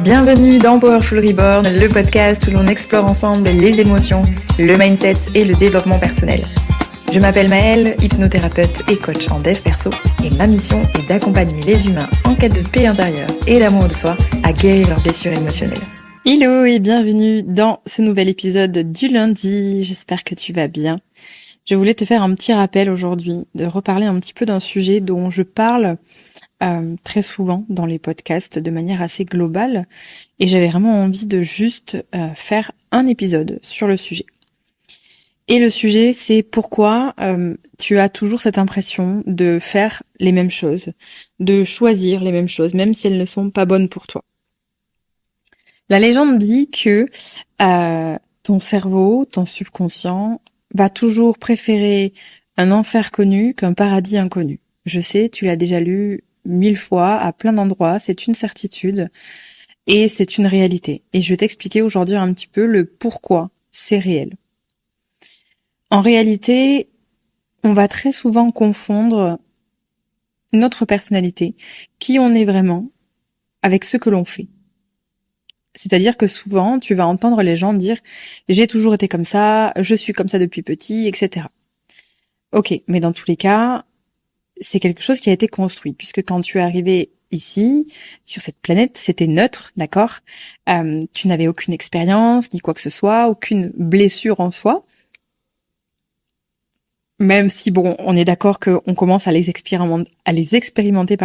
Bienvenue dans Powerful Reborn, le podcast où l'on explore ensemble les émotions, le mindset et le développement personnel. Je m'appelle Maëlle, hypnothérapeute et coach en dev perso, et ma mission est d'accompagner les humains en quête de paix intérieure et d'amour de soi à guérir leurs blessures émotionnelles. Hello et bienvenue dans ce nouvel épisode du lundi, j'espère que tu vas bien. Je voulais te faire un petit rappel aujourd'hui, de reparler un petit peu d'un sujet dont je parle très souvent dans les podcasts de manière assez globale, et j'avais vraiment envie de juste faire un épisode sur le sujet. Et le sujet, c'est pourquoi tu as toujours cette impression de faire les mêmes choses, de choisir les mêmes choses, même si elles ne sont pas bonnes pour toi. La légende dit que ton cerveau, ton subconscient, va toujours préférer un enfer connu qu'un paradis inconnu. Je sais, tu l'as déjà lu 1000 fois à plein d'endroits, c'est une certitude et c'est une réalité. Et je vais t'expliquer aujourd'hui un petit peu le pourquoi c'est réel. En réalité, on va très souvent confondre notre personnalité, qui on est vraiment, avec ce que l'on fait. C'est-à-dire que souvent, tu vas entendre les gens dire « j'ai toujours été comme ça, je suis comme ça depuis petit, etc. » Ok, mais dans tous les cas, c'est quelque chose qui a été construit, puisque quand tu es arrivé ici, sur cette planète, c'était neutre, d'accord ? Tu n'avais aucune expérience, ni quoi que ce soit, aucune blessure en soi. Même si, bon, on est d'accord qu'on commence à les expérimenter,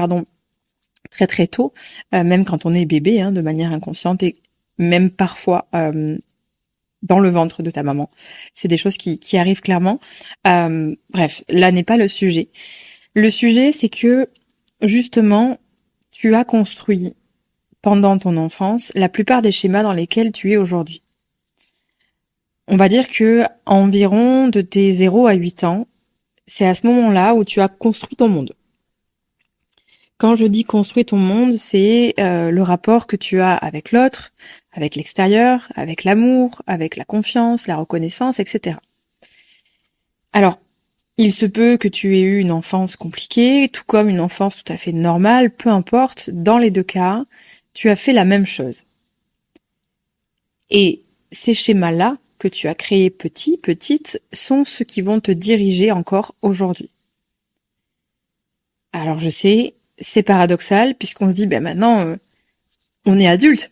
très très tôt, même quand on est bébé, de manière inconsciente, et même parfois dans le ventre de ta maman. C'est des choses qui arrivent clairement. Bref, là n'est pas le sujet. Le sujet, c'est que, justement, tu as construit, pendant ton enfance, la plupart des schémas dans lesquels tu es aujourd'hui. On va dire que, environ de tes 0 à 8 ans, c'est à ce moment-là où tu as construit ton monde. Quand je dis construire ton monde, c'est le rapport que tu as avec l'autre, avec l'extérieur, avec l'amour, avec la confiance, la reconnaissance, etc. Alors, il se peut que tu aies eu une enfance compliquée, tout comme une enfance tout à fait normale, peu importe, dans les deux cas, tu as fait la même chose. Et ces schémas-là que tu as créés petit, petite, sont ceux qui vont te diriger encore aujourd'hui. Alors je sais, c'est paradoxal, puisqu'on se dit, maintenant, on est adulte.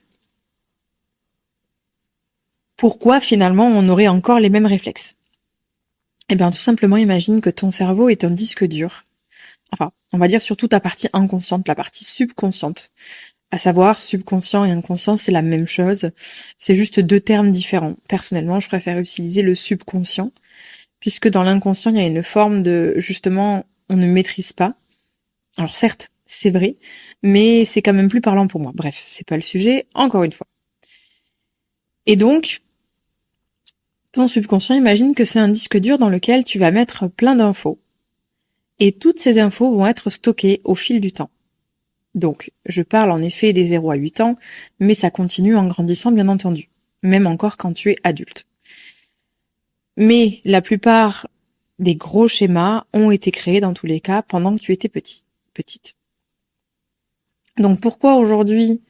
Pourquoi finalement on aurait encore les mêmes réflexes ? Eh bien, tout simplement, imagine que ton cerveau est un disque dur. Enfin, on va dire surtout ta partie inconsciente, la partie subconsciente. À savoir, subconscient et inconscient, c'est la même chose. C'est juste deux termes différents. Personnellement, je préfère utiliser le subconscient, puisque dans l'inconscient, il y a une forme de, justement, on ne maîtrise pas. Alors certes, c'est vrai, mais c'est quand même plus parlant pour moi. Bref, c'est pas le sujet, encore une fois. Et donc, ton subconscient, imagine que c'est un disque dur dans lequel tu vas mettre plein d'infos. Et toutes ces infos vont être stockées au fil du temps. Donc, je parle en effet des 0 à 8 ans, mais ça continue en grandissant bien entendu, même encore quand tu es adulte. Mais la plupart des gros schémas ont été créés dans tous les cas pendant que tu étais petite. Donc pourquoi aujourd'hui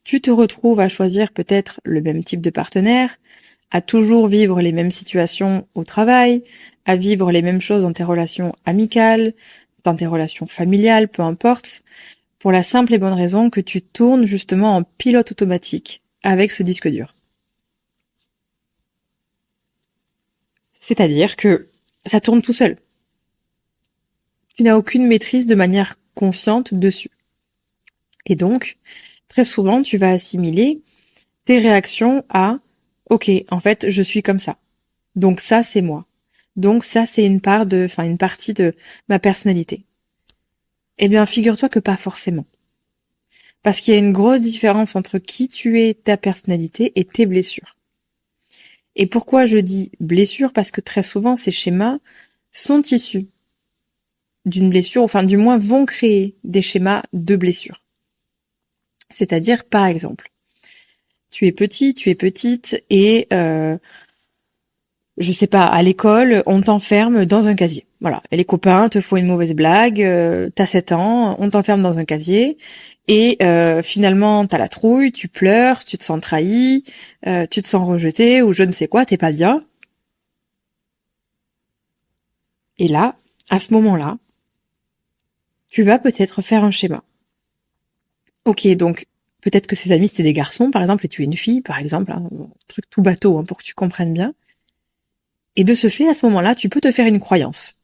tu te retrouves à choisir peut-être le même type de partenaire, à toujours vivre les mêmes situations au travail, à vivre les mêmes choses dans tes relations amicales, dans tes relations familiales, peu importe, pour la simple et bonne raison que tu tournes justement en pilote automatique avec ce disque dur. C'est-à-dire que ça tourne tout seul. Tu n'as aucune maîtrise de manière consciente dessus. Et donc, très souvent, tu vas assimiler tes réactions à « Ok, en fait, je suis comme ça. Donc ça, c'est moi. Donc ça, c'est une partie de ma personnalité. » Eh bien, figure-toi que pas forcément. Parce qu'il y a une grosse différence entre qui tu es, ta personnalité et tes blessures. Et pourquoi je dis blessure ? Parce que très souvent, ces schémas sont issus d'une blessure, enfin du moins vont créer des schémas de blessure. C'est-à-dire, par exemple, tu es petit, tu es petite et je sais pas, à l'école, on t'enferme dans un casier. Voilà, et les copains te font une mauvaise blague, t'as 7 ans, on t'enferme dans un casier, et finalement t'as la trouille, tu pleures, tu te sens trahi, tu te sens rejeté, ou je ne sais quoi, t'es pas bien. Et là, à ce moment-là, tu vas peut-être faire un schéma. Ok, donc peut-être que ses amis c'était des garçons, par exemple, et tu es une fille, par exemple, un truc tout bateau pour que tu comprennes bien. Et de ce fait, à ce moment-là, tu peux te faire une croyance.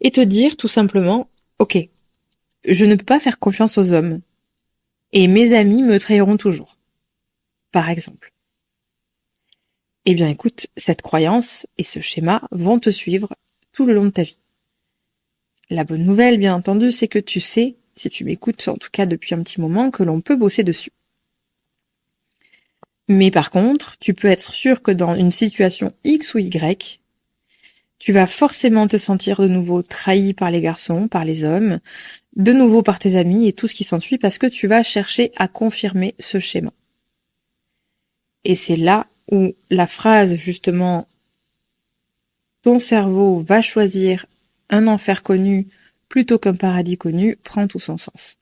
Et te dire tout simplement, ok, je ne peux pas faire confiance aux hommes. Et mes amis me trahiront toujours. Par exemple. Eh bien écoute, cette croyance et ce schéma vont te suivre tout le long de ta vie. La bonne nouvelle, bien entendu, c'est que tu sais, si tu m'écoutes en tout cas depuis un petit moment, que l'on peut bosser dessus. Mais par contre, tu peux être sûr que dans une situation X ou Y, tu vas forcément te sentir de nouveau trahi par les garçons, par les hommes, de nouveau par tes amis et tout ce qui s'ensuit parce que tu vas chercher à confirmer ce schéma. Et c'est là où la phrase justement « ton cerveau va choisir un enfer connu plutôt qu'un paradis connu » prend tout son sens.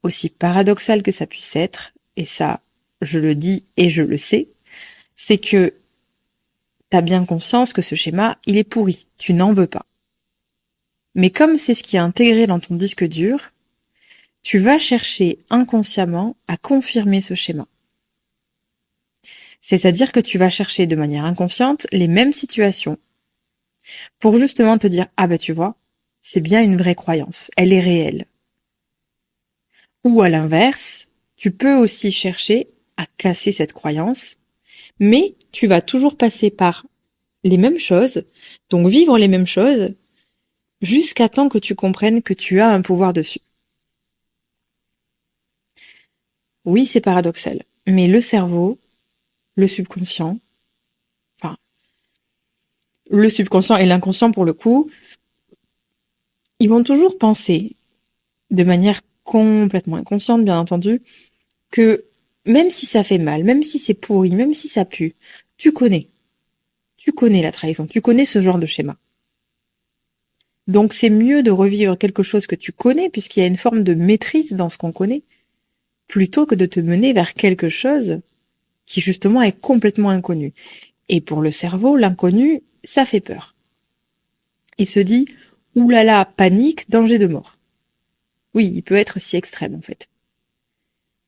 Aussi paradoxal que ça puisse être, et ça je le dis et je le sais, c'est que t'as bien conscience que ce schéma, il est pourri, tu n'en veux pas. Mais comme c'est ce qui est intégré dans ton disque dur, tu vas chercher inconsciemment à confirmer ce schéma. C'est-à-dire que tu vas chercher de manière inconsciente les mêmes situations pour justement te dire « Ah ben tu vois, c'est bien une vraie croyance, elle est réelle. » Ou à l'inverse, tu peux aussi chercher à casser cette croyance, mais tu vas toujours passer par les mêmes choses, donc vivre les mêmes choses, jusqu'à temps que tu comprennes que tu as un pouvoir dessus. Oui, c'est paradoxal, mais le cerveau, le subconscient, enfin, le subconscient et l'inconscient pour le coup, ils vont toujours penser, de manière complètement inconsciente bien entendu, que même si ça fait mal, même si c'est pourri, même si ça pue, tu connais la trahison, tu connais ce genre de schéma. Donc c'est mieux de revivre quelque chose que tu connais, puisqu'il y a une forme de maîtrise dans ce qu'on connaît, plutôt que de te mener vers quelque chose qui justement est complètement inconnu. Et pour le cerveau, l'inconnu, ça fait peur. Il se dit « Ouh là là, panique, danger de mort ». Oui, il peut être si extrême en fait.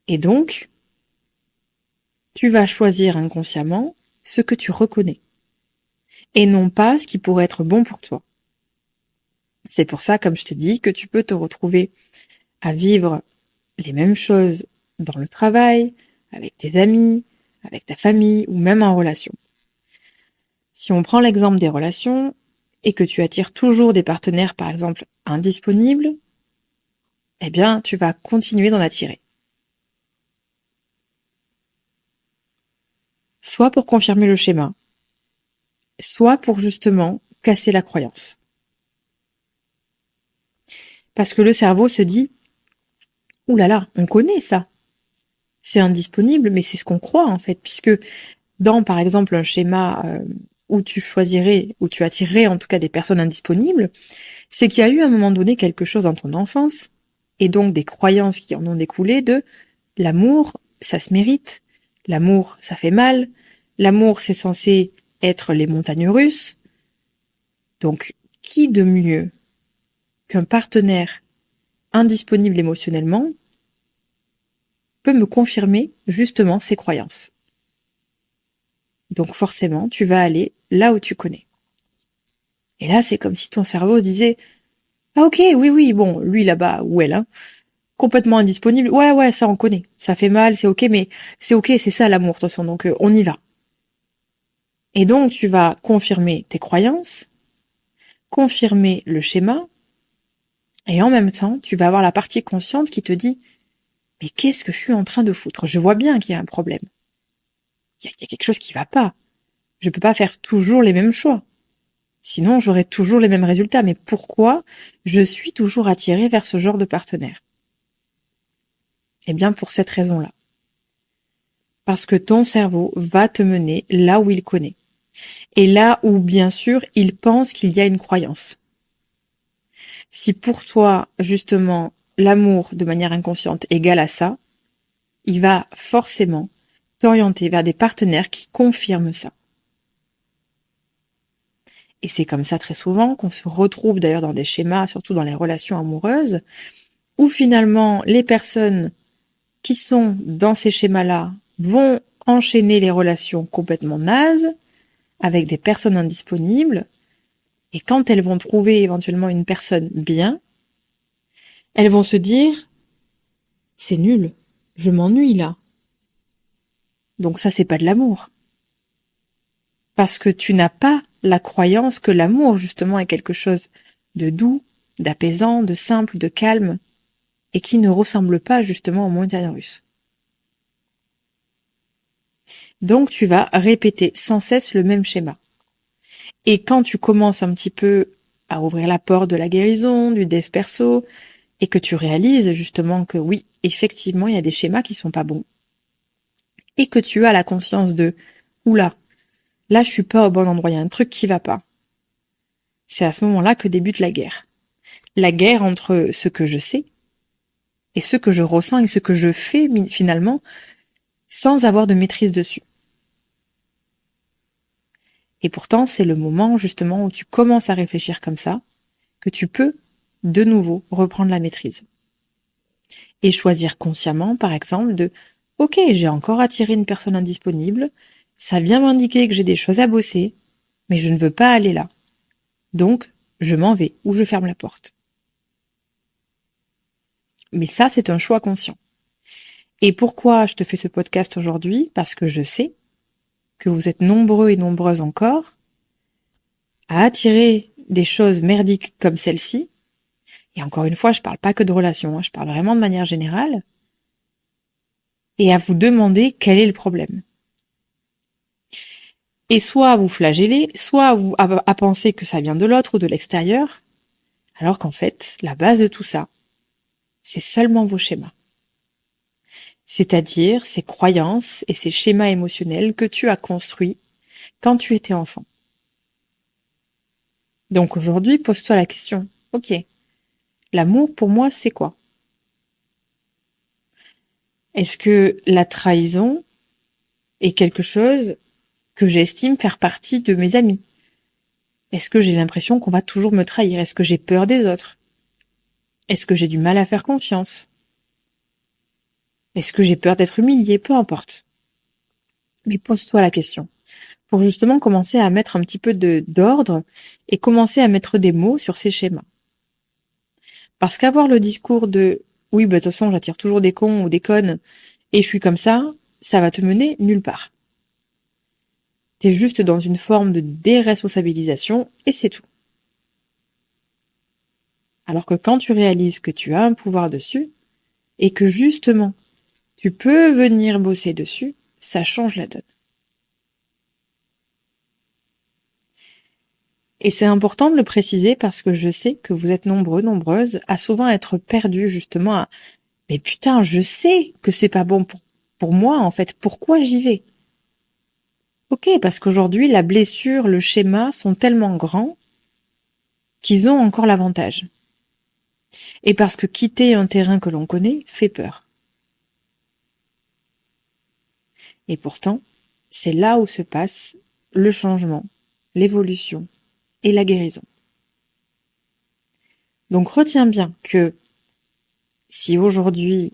Et donc, tu vas choisir inconsciemment ce que tu reconnais, et non pas ce qui pourrait être bon pour toi. C'est pour ça, comme je t'ai dit, que tu peux te retrouver à vivre les mêmes choses dans le travail, avec tes amis, avec ta famille ou même en relation. Si on prend l'exemple des relations et que tu attires toujours des partenaires, par exemple, indisponibles, eh bien, tu vas continuer d'en attirer. Soit pour confirmer le schéma, soit pour justement casser la croyance. Parce que le cerveau se dit « Ouh là là, on connaît ça. C'est indisponible, mais c'est ce qu'on croit en fait, puisque dans par exemple un schéma où tu choisirais, où tu attirerais en tout cas des personnes indisponibles, c'est qu'il y a eu à un moment donné quelque chose dans ton enfance, et donc des croyances qui en ont découlé de l'amour, ça se mérite, l'amour, ça fait mal, l'amour, c'est censé être les montagnes russes. Donc, qui de mieux qu'un partenaire indisponible émotionnellement peut me confirmer justement ces croyances. Donc forcément, tu vas aller là où tu connais. Et là, c'est comme si ton cerveau se disait « Ah ok, oui, bon, lui là-bas, ou elle, complètement indisponible, ouais, ça on connaît, ça fait mal, c'est ok, mais c'est ok, c'est ça l'amour, de toute façon, donc on y va. » Et donc, tu vas confirmer tes croyances, confirmer le schéma, et en même temps, tu vas avoir la partie consciente qui te dit « Mais qu'est-ce que je suis en train de foutre ? Je vois bien qu'il y a un problème. Il y a quelque chose qui va pas. Je peux pas faire toujours les mêmes choix. Sinon, j'aurai toujours les mêmes résultats. Mais pourquoi je suis toujours attirée vers ce genre de partenaire ? Eh bien, pour cette raison-là. Parce que ton cerveau va te mener là où il connaît. Et là où, bien sûr, il pense qu'il y a une croyance. Si pour toi, justement, l'amour de manière inconsciente égale à ça, il va forcément t'orienter vers des partenaires qui confirment ça. Et c'est comme ça très souvent qu'on se retrouve d'ailleurs dans des schémas, surtout dans les relations amoureuses, où finalement les personnes qui sont dans ces schémas-là vont enchaîner les relations complètement nazes avec des personnes indisponibles, et quand elles vont trouver éventuellement une personne bien, elles vont se dire « c'est nul, je m'ennuie là ». Donc ça, c'est pas de l'amour. Parce que tu n'as pas la croyance que l'amour, justement, est quelque chose de doux, d'apaisant, de simple, de calme, et qui ne ressemble pas, justement, aux montagnes russes. Donc, tu vas répéter sans cesse le même schéma. Et quand tu commences un petit peu à ouvrir la porte de la guérison, du dev perso, et que tu réalises, justement, que oui, effectivement, il y a des schémas qui sont pas bons, et que tu as la conscience de « oula, là, je suis pas au bon endroit, il y a un truc qui va pas ». C'est à ce moment-là que débute la guerre. La guerre entre ce que je sais et ce que je ressens et ce que je fais finalement sans avoir de maîtrise dessus. Et pourtant, c'est le moment justement où tu commences à réfléchir comme ça que tu peux de nouveau reprendre la maîtrise. Et choisir consciemment, par exemple, de « Ok, j'ai encore attiré une personne indisponible, ça vient m'indiquer que j'ai des choses à bosser, mais je ne veux pas aller là. Donc, je m'en vais ou je ferme la porte. » Mais ça, c'est un choix conscient. Et pourquoi je te fais ce podcast aujourd'hui? Parce que je sais que vous êtes nombreux et nombreuses encore à attirer des choses merdiques comme celle-ci. Et encore une fois, je parle pas que de relations, je parle vraiment de manière générale. Et à vous demander quel est le problème. Et soit à vous flageller, soit à penser que ça vient de l'autre ou de l'extérieur, alors qu'en fait, la base de tout ça, c'est seulement vos schémas. C'est-à-dire ces croyances et ces schémas émotionnels que tu as construits quand tu étais enfant. Donc aujourd'hui, pose-toi la question, ok, l'amour pour moi, c'est quoi? Est-ce que la trahison est quelque chose que j'estime faire partie de mes amis? Est-ce que j'ai l'impression qu'on va toujours me trahir? Est-ce que j'ai peur des autres? Est-ce que j'ai du mal à faire confiance? Est-ce que j'ai peur d'être humiliée? Peu importe. Mais pose-toi la question. Pour justement commencer à mettre un petit peu d'ordre et commencer à mettre des mots sur ces schémas. Parce qu'avoir le discours de « oui, bah, de toute façon, j'attire toujours des cons ou des connes et je suis comme ça », ça va te mener nulle part. T'es juste dans une forme de déresponsabilisation et c'est tout. Alors que quand tu réalises que tu as un pouvoir dessus et que justement, tu peux venir bosser dessus, ça change la donne. Et c'est important de le préciser parce que je sais que vous êtes nombreux, nombreuses, à souvent être perdus justement à « mais putain, je sais que c'est pas bon pour moi en fait, pourquoi j'y vais ?» Ok, parce qu'aujourd'hui, la blessure, le schéma sont tellement grands qu'ils ont encore l'avantage. Et parce que quitter un terrain que l'on connaît fait peur. Et pourtant, c'est là où se passe le changement, l'évolution et la guérison. Donc retiens bien que si aujourd'hui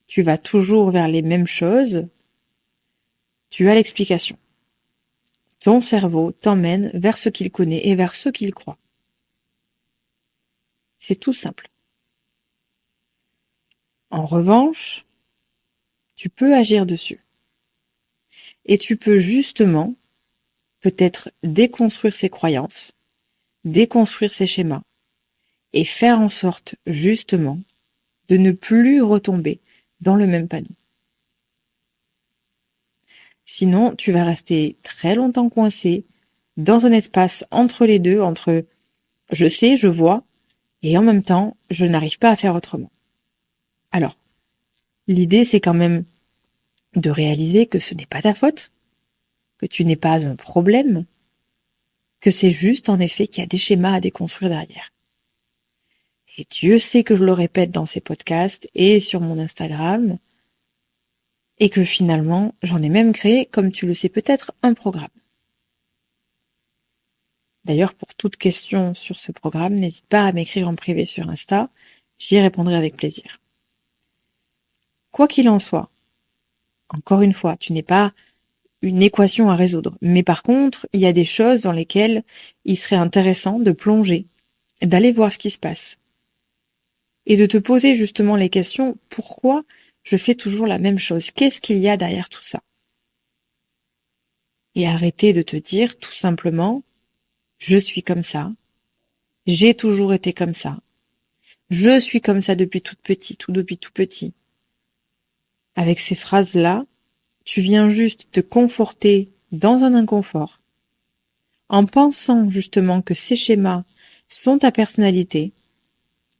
tu vas toujours vers les mêmes choses, tu as l'explication. Ton cerveau t'emmène vers ce qu'il connaît et vers ce qu'il croit. C'est tout simple. En revanche, tu peux agir dessus. Et tu peux justement peut-être déconstruire ces croyances, déconstruire ces schémas et faire en sorte justement de ne plus retomber dans le même panneau. Sinon, tu vas rester très longtemps coincé dans un espace entre les deux, entre je sais, je vois, et en même temps, je n'arrive pas à faire autrement. Alors, l'idée, c'est quand même de réaliser que ce n'est pas ta faute, que tu n'es pas un problème, que c'est juste en effet qu'il y a des schémas à déconstruire derrière. Et Dieu sait que je le répète dans ces podcasts et sur mon Instagram, et que finalement, j'en ai même créé, comme tu le sais peut-être, un programme. D'ailleurs, pour toute question sur ce programme, n'hésite pas à m'écrire en privé sur Insta, j'y répondrai avec plaisir. Quoi qu'il en soit, encore une fois, tu n'es pas une équation à résoudre, mais par contre, il y a des choses dans lesquelles il serait intéressant de plonger, d'aller voir ce qui se passe, et de te poser justement les questions, pourquoi je fais toujours la même chose? Qu'est-ce qu'il y a derrière tout ça? Et arrêter de te dire tout simplement, je suis comme ça, j'ai toujours été comme ça, je suis comme ça depuis toute petite ou depuis tout petit. Avec ces phrases-là, tu viens juste te conforter dans un inconfort, en pensant justement que ces schémas sont ta personnalité,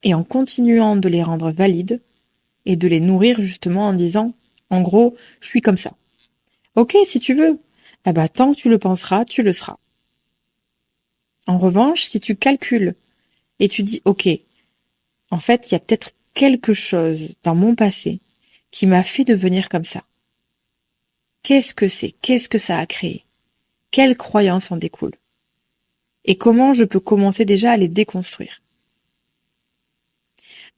et en continuant de les rendre valides, et de les nourrir justement en disant, en gros, je suis comme ça. Ok, si tu veux, eh ben, tant que tu le penseras, tu le seras. En revanche, si tu calcules et tu dis, ok, en fait, il y a peut-être quelque chose dans mon passé qui m'a fait devenir comme ça. Qu'est-ce que c'est? Qu'est-ce que ça a créé? Quelles croyances en découlent? Et comment je peux commencer déjà à les déconstruire?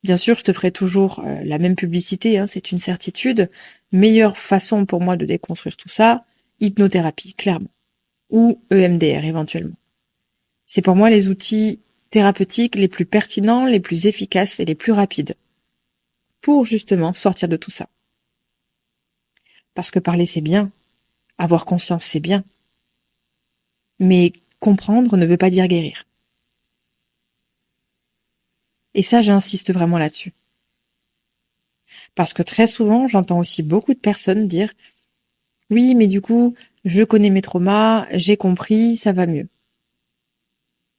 Bien sûr, je te ferai toujours la même publicité, hein, c'est une certitude. Meilleure façon pour moi de déconstruire tout ça, hypnothérapie, clairement. Ou EMDR éventuellement. C'est pour moi les outils thérapeutiques les plus pertinents, les plus efficaces et les plus rapides pour justement sortir de tout ça. Parce que parler c'est bien, avoir conscience c'est bien, mais comprendre ne veut pas dire guérir. Et ça, j'insiste vraiment là-dessus. Parce que très souvent, j'entends aussi beaucoup de personnes dire « Oui, mais du coup, je connais mes traumas, j'ai compris, ça va mieux. »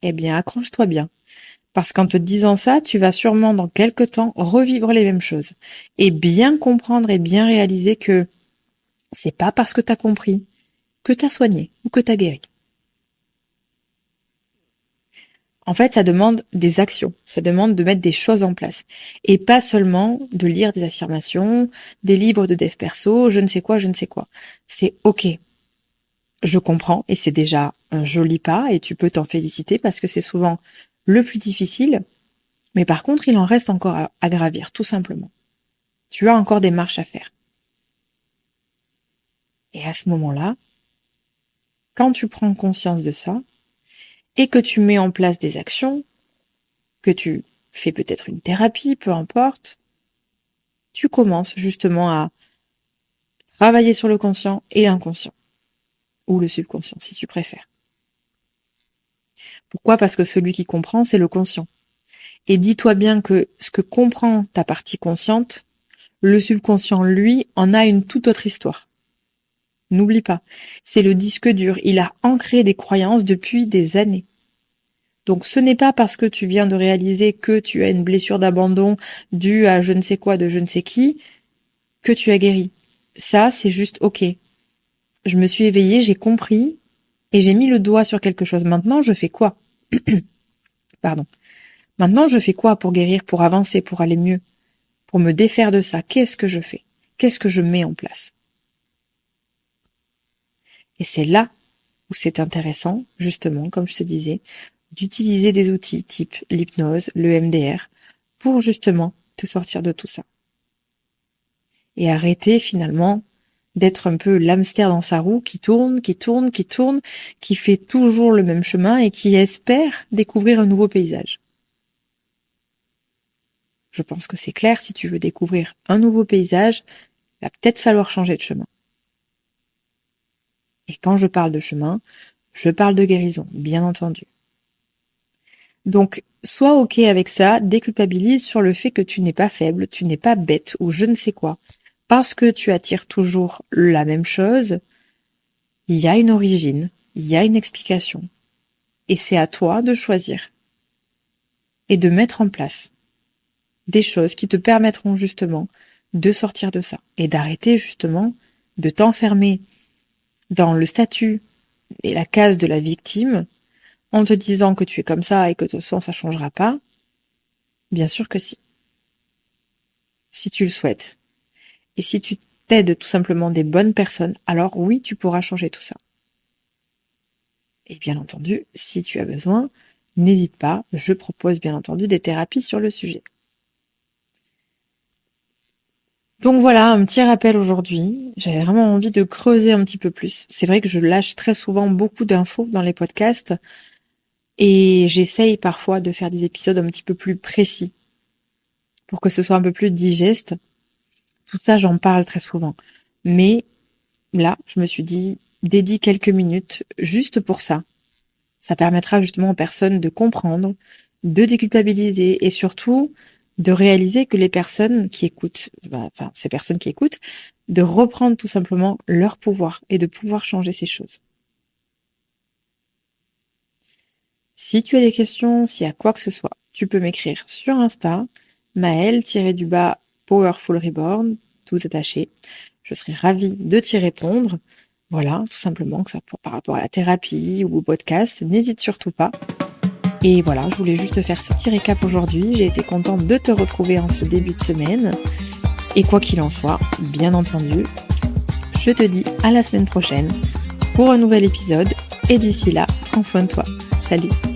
Eh bien, accroche-toi bien. Parce qu'en te disant ça, tu vas sûrement dans quelque temps revivre les mêmes choses. Et bien comprendre et bien réaliser que c'est pas parce que t'as compris que t'as soigné ou que t'as guéri. En fait, ça demande des actions, ça demande de mettre des choses en place. Et pas seulement de lire des affirmations, des livres de dev perso, je ne sais quoi, je ne sais quoi. C'est ok. Je comprends et c'est déjà un joli pas et tu peux t'en féliciter parce que c'est souvent le plus difficile. Mais par contre, il en reste encore à gravir, tout simplement. Tu as encore des marches à faire. Et à ce moment-là, quand tu prends conscience de ça, et que tu mets en place des actions, que tu fais peut-être une thérapie, peu importe, tu commences justement à travailler sur le conscient et l'inconscient, ou le subconscient si tu préfères. Pourquoi? Parce que celui qui comprend, c'est le conscient. Et dis-toi bien que ce que comprend ta partie consciente, le subconscient, lui, en a une toute autre histoire. N'oublie pas, c'est le disque dur, il a ancré des croyances depuis des années. Donc ce n'est pas parce que tu viens de réaliser que tu as une blessure d'abandon due à je ne sais quoi de je ne sais qui que tu as guéri. Ça, c'est juste ok. Je me suis éveillée, j'ai compris et j'ai mis le doigt sur quelque chose. Maintenant, je fais quoi? Pardon. Maintenant, je fais quoi pour guérir, pour avancer, pour aller mieux, pour me défaire de ça? Qu'est-ce que je fais? Qu'est-ce que je mets en place? Et c'est là où c'est intéressant, justement, comme je te disais, d'utiliser des outils type l'hypnose, le MDR, pour justement te sortir de tout ça. Et arrêter finalement d'être un peu l'hamster dans sa roue qui tourne, qui tourne, qui tourne, qui fait toujours le même chemin et qui espère découvrir un nouveau paysage. Je pense que c'est clair, si tu veux découvrir un nouveau paysage, il va peut-être falloir changer de chemin. Et quand je parle de chemin, je parle de guérison, bien entendu. Donc, sois ok avec ça, déculpabilise sur le fait que tu n'es pas faible, tu n'es pas bête ou je ne sais quoi. Parce que tu attires toujours la même chose, il y a une origine, il y a une explication. Et c'est à toi de choisir et de mettre en place des choses qui te permettront justement de sortir de ça et d'arrêter justement de t'enfermer dans le statut et la case de la victime, en te disant que tu es comme ça et que de toute façon ça changera pas? Bien sûr que si. Si tu le souhaites. Et si tu t'aides tout simplement des bonnes personnes, alors oui, tu pourras changer tout ça. Et bien entendu, si tu as besoin, n'hésite pas, je propose bien entendu des thérapies sur le sujet. Donc voilà, un petit rappel aujourd'hui. J'avais vraiment envie de creuser un petit peu plus. C'est vrai que je lâche très souvent beaucoup d'infos dans les podcasts et j'essaye parfois de faire des épisodes un petit peu plus précis pour que ce soit un peu plus digeste. Tout ça, j'en parle très souvent. Mais là, je me suis dit, dédie quelques minutes juste pour ça. Ça permettra justement aux personnes de comprendre, de déculpabiliser et surtout de réaliser que les personnes qui écoutent, ces personnes qui écoutent, de reprendre tout simplement leur pouvoir et de pouvoir changer ces choses. Si tu as des questions, s'il y a quoi que ce soit, tu peux m'écrire sur Insta, Maëlle-Powerful Reborn, tout attaché. Je serai ravie de t'y répondre. Voilà, tout simplement, que ça par rapport à la thérapie ou au podcast, n'hésite surtout pas. Et voilà, je voulais juste te faire ce petit récap aujourd'hui. J'ai été contente de te retrouver en ce début de semaine. Et quoi qu'il en soit, bien entendu, je te dis à la semaine prochaine pour un nouvel épisode. Et d'ici là, prends soin de toi. Salut!